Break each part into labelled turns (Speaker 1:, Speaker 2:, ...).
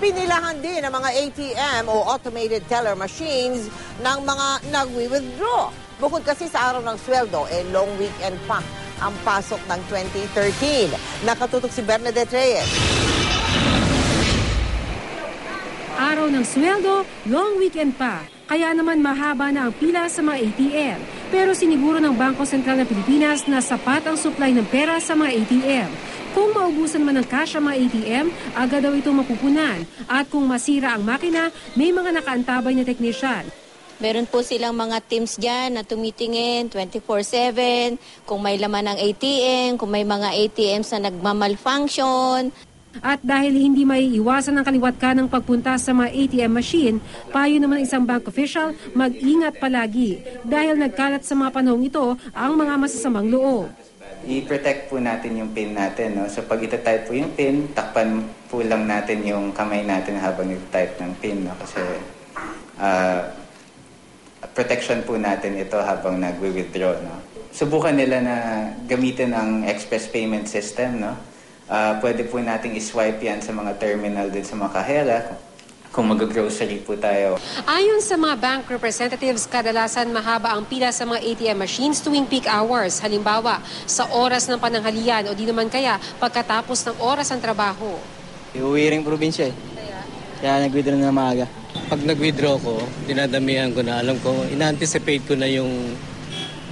Speaker 1: Pinilahan din ang mga ATM o automated teller machines ng mga nagwi-withdraw. Bukod kasi sa araw ng sweldo, long weekend pa ang pasok ng 2013. Nakatutok si Bernadette Reyes.
Speaker 2: Araw ng sweldo, long weekend pa. Kaya naman mahaba na ang pila sa mga ATM. Pero siniguro ng Bangko Sentral ng Pilipinas na sapat ang supply ng pera sa mga ATM. Kung maubusan man ng cash ang mga ATM, agad daw itong mapupunan. At kung masira ang makina, may mga nakaantabay na teknisyan.
Speaker 3: Meron po silang mga teams dyan na tumitingin 24/7, kung may laman ng ATM, kung may mga ATMs na nagmamalfunction.
Speaker 2: At dahil hindi may iwasan ng kaliwat ka ng pagpunta sa mga ATM machine, payo naman ng isang bank official, mag-ingat palagi. Dahil nagkalat sa mga panahong ito ang mga masasamang loob.
Speaker 4: I-protect po natin yung PIN natin. No? So pag itatype po yung PIN, takpan po lang natin yung kamay natin habang itatype ng PIN. No? Kasi protection po natin ito habang nagwi-withdraw. No? Subukan nila na gamitin ang express payment system. No? Pwede po nating iswipe yan sa mga terminal din sa mga kahera kung mag-grocery po tayo.
Speaker 2: Ayon sa mga bank representatives, kadalasan mahaba ang pila sa mga ATM machines tuwing peak hours. Halimbawa, sa oras ng pananghalian o di naman kaya pagkatapos ng oras ng trabaho.
Speaker 5: Iuwi rin probinsya eh. Kaya nag-withdraw na maaga.
Speaker 6: Pag nag-withdraw ko, dinadamihan ko na. Alam ko, ina-anticipate ko na yung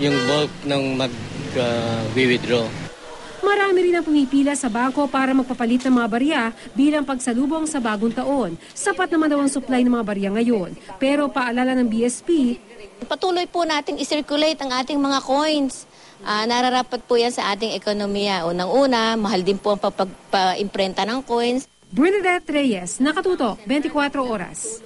Speaker 6: bulk ng mag-withdraw.
Speaker 2: Marami rin ang pumipila sa bangko para magpapalit ng mga barya bilang pagsalubong sa bagong taon. Sapat naman daw ang supply ng mga barya ngayon. Pero paalala ng BSP,
Speaker 3: Patuloy po nating i-circulate ang ating mga coins. Nararapat po yan sa ating ekonomiya. Unang-una, mahal din po ang pag-imprenta ng coins.
Speaker 2: Bernadette Reyes, Nakatutok, 24 Oras.